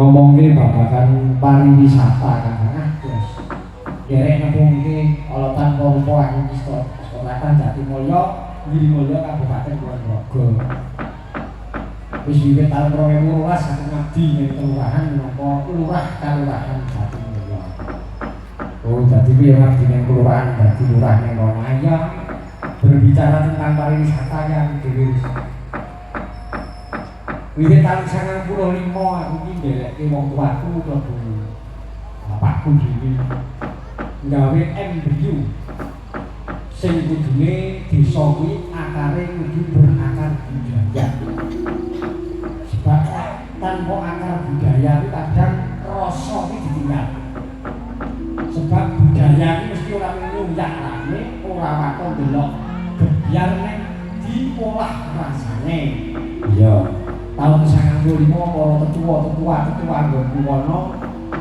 ngomongke babagan pariwisata Kakang Agus. Derek nembung iki olotan pompo aku Sekolahan Jatimulya, Girimulya Kabupaten Ponorogo. Wis wiwit taun 2012 aku ngabdi ning kelurahan minangka lurah Kalurahan Jatimulya. Oh, dadi piye ngabdi ning kelurahan dadi lurah ning kono ayo berbicara tentang pariwisata yang dhewe. Wiwit taun 95 aku iki ndeleke wong tuaku klebu bapakku dhewe gawe MBU sing kudune desa kuwi akare kudu berakar budaya. Sebab tanpa akar budaya itu kadang rasa iki ditinggal. Sebab budaya iki mesti ora nyunyak-nyunyak, ora waton delok biar nek diolah rasane. Iya. Tahun 95 para tetua nggonku kono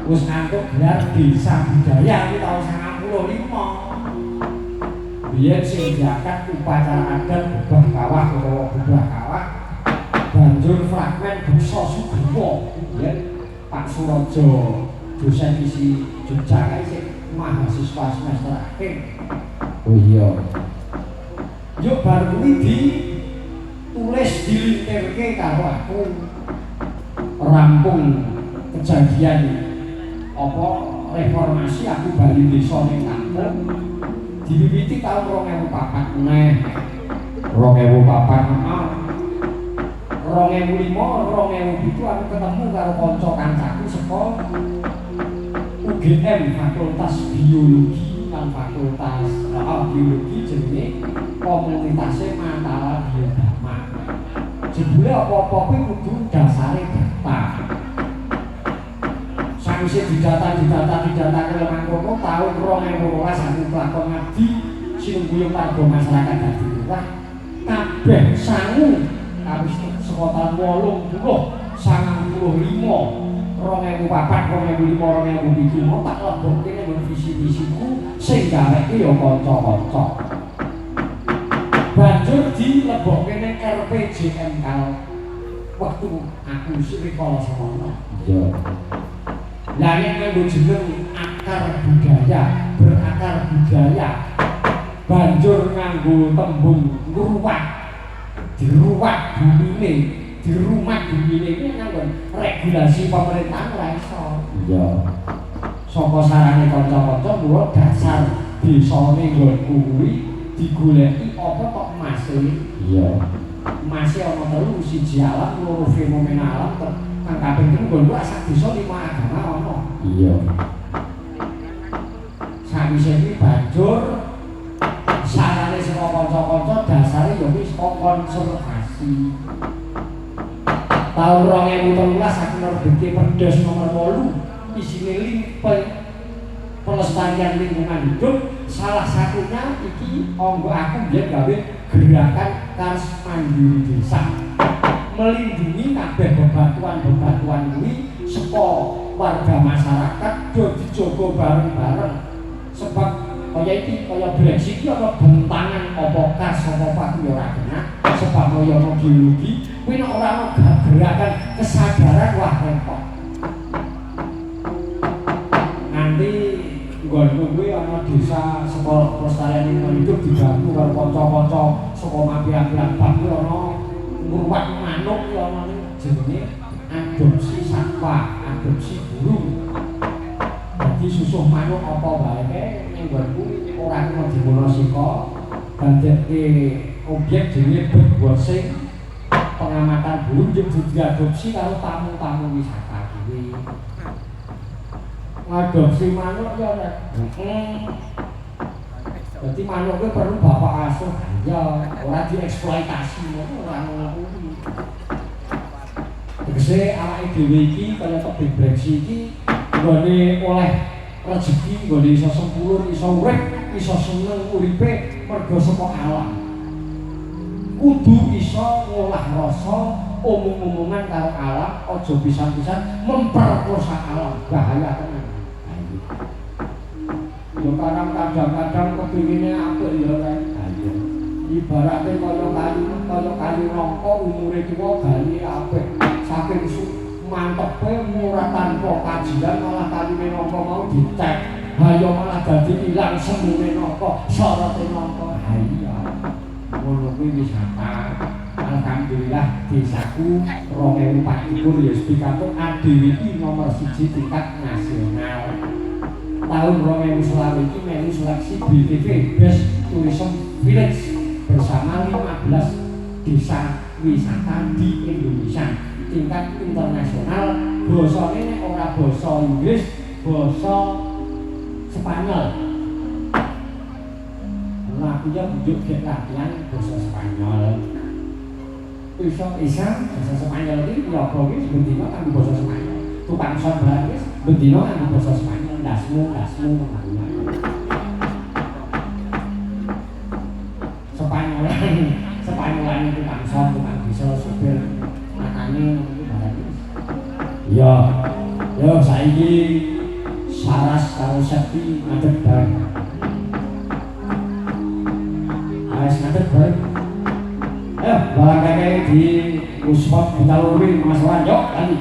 wis antuk gelar desa budaya iki tahun 95. Biyen sing diangkat upacara adat Bubah Kawah utawa Bubah Kawah banjur fragmen Basa Sugriwa. Biyen Pak Surojo dosen isi Jogja kae sing mahasiswa semester akhir. Oh iya. Yo bar kuwi tulis dilintirke karo aku rampung kejadian apa reformasi aku bali desa ning kampung diwiwiti taun 2004 meneh 2004 2005 2007 aku ketemu karo kanca kancaku saka UGM Fakultas Biologi lan Fakultas Biologi jenenge komunitasé Mantala Biodharma. Jebule apa-apa kuwi kudu dasare data. Sawise didata kaya mangkono taun 2012 aku lakon ngabdi sinungguyung warga masyarakat dadi lurah kabeh sangu kawis saka taun 80 2005 2004 2005 2007 tak lebokke ning visi-visiku sing gaweke ya kanca-kanca. Banjur dilebokke ning RPJMK waktu aku rikala semono. Iya. Lah nek nganggo jeneng akar budaya, berakar budaya. Banjur nganggo tembung ngruwak. Diruwak bumine, dirumat bumine iki nganggo regulasi pemerintahan ora iso. Iya. Saka sarane kanca-kanca kula dasar desane nggonku kuwi digoleki apa tok mase. Iya. Mase ana telu, siji alam, loro fenomena alam, kang kaping telu nggonku sak desa 5 agama ana. Iya. Sawise iki banjur sarane saka kanca-kanca dasare ya wis konservasi. Tahun 2013 aku nerbitke Perdes nomor 8 isine limpe pelestarian lingkungan hidup salah satunya iki anggo aku biyen gawe gerakan Kars Mandiri Desa melindungi kabeh bebatuan-bebatuan kuwi saka warga masyarakat do dijogo bareng-bareng sebab kaya iki kaya Brexit iki ana bentangan apa kas apa paku ya ora kena sebab kaya ana geologi kuwi nek ora ana gerakan kesadaran wah repot nganti nggonku kuwi ana desa saka pelestarian lingkungan hidup dibantu karo kanca-kanca saka mafia-mafia bab kuwi ana ngruwat manuk ya ana jenenge adopsi satwa, adopsi burung. Jadi susuh manuk apa wae ning nggonku ora kena dimonosika dadeke objek jenenge birdwatching pengamatan burung yang diadopsi karo tamu-tamu wisata kuwi. Ngadopsi manuk ya nek Jadi manuk kuwi perlu bapak asuh ya ora dieksploitasi ngono ora ngono kuwi. Tegese awake dhewe iki kaya tebing Brexit iki nggone oleh rezeki nggone iso sempulur, iso urip, iso seneng uripe mergo saka alam. Kudu iso ngolah rasa omong-omongan karo alam, aja pisan-pisan memperkosa alam, bahaya tenan. Yo kadang-kadang kepingine apik ya rek. Ayo. Ibarate kaya kayu nangka umure tuwa gane apik. Saking mantepe ora tanpa kajian malah kayune nangka mau dicek. Hayo malah dadi ilang semune nangka, sorote nangka. Ha iya. Ngono kuwi wisata. Alhamdulillah desaku 2004 ya pikantuk ADWI nomor 1 tingkat nasional. Tahun 2020 ini melu seleksi BTV Best Tourism Village bersama 15 desa wisata di Indonesia tingkat internasional. Bosone ora basa Inggris, basa Spanyol. Nah, aku ya bujuk ke latihan basa Spanyol. Bisa basa Spanyol iki ya kok iki bendina kan basa Spanyol. Tukang son barang wis bendina kan basa Spanyol. Dasmu Spanyolan itu bangsa bukan bisa supir makanya ya saiki saras karo sepi ngadeg bareng wis ngadeg bareng ayo barang kakek di Uspot Butaluri Mas Wanjo kali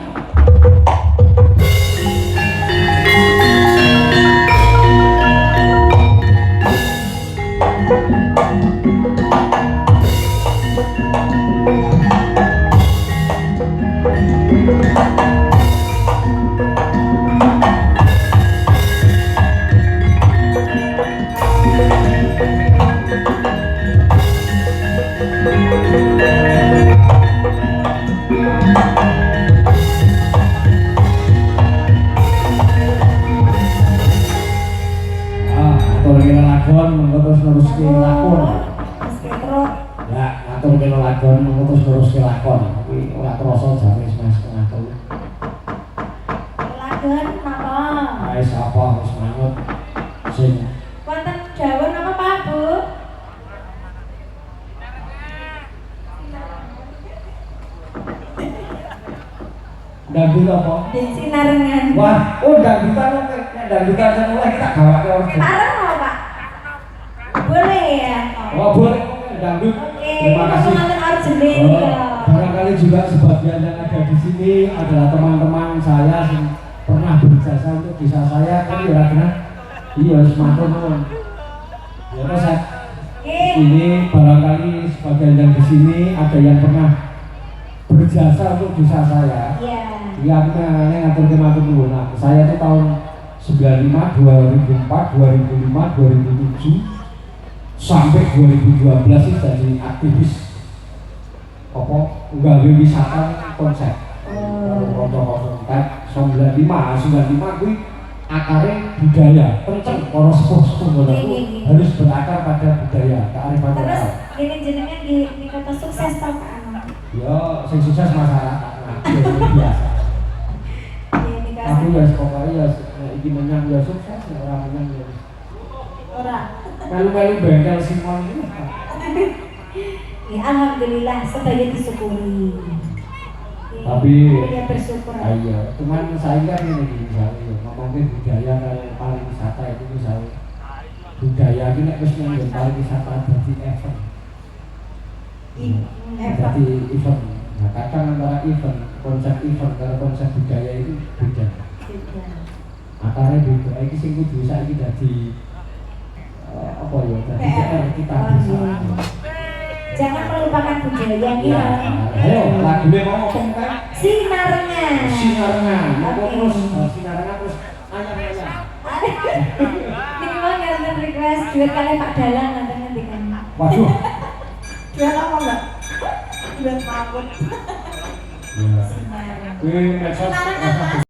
terus lakon. Ya, ngatur kene lakon terus lakon. Kuwi ora krasa jane Mas ngatur. Lakon napa? Wis apa wis manut sing Wonten dawuh napa Pak Bu? Dangdut apa? Sinarengan. Wah, dangdutan kok dangdutan sing mulai kita gawake ora. Bareng mau Pak? Boleh ya? Oh, boleh dangdut. Oke, Terima kasih. Barangkali juga sebagian yang ada di sini adalah teman-teman saya yang pernah berjasa untuk desa saya kan kira-kira iya semakin nuwun. Ya Mas. Ini barangkali sebagian yang di sini ada yang pernah berjasa untuk desa saya. Iya. Iya, aku ngatur dulu. Nah, saya itu tahun 95, 2004, 2005, 2007 sampai 2012 itu jadi aktivis apa gawe wisata konsep. Roto-roto 95 kuwi akare budaya, kenceng para sepuh-sepuh ngono harus berakar pada budaya, kearifan lokal. Terus ini jenengan di kota sukses to Pak? Ya, sing sukses masyarakat. Nah, biasa. Aku ya pokoknya ya iki menyang ya sukses nek ora menyang ya. Ora. Melu-melu bengkel Simon iki. Ya alhamdulillah sedaya disyukuri. Tapi ya bersyukur. Iya, cuman saya kan ini misalnya ngomongin budaya kalau pariwisata itu misalnya budaya ini nek wis nang pariwisata dadi event. Jadi event. Nah, kadang antara event, konsep event karo konsep budaya itu beda. Akarnya beda. Iki sing kudu saiki dadi apa ya? Dadi PR kita bersama. Jangan melupakan budaya Ya, ayo lagune mau ngomong kan? Sinarnya. Mau terus sinarnya terus ayam-ayam. Ini mau ngarep request duet kalian Pak Dalang nanti kan. Waduh. Duet apa enggak? Duet mawon. Ya. Sinar. Kuwi medsos.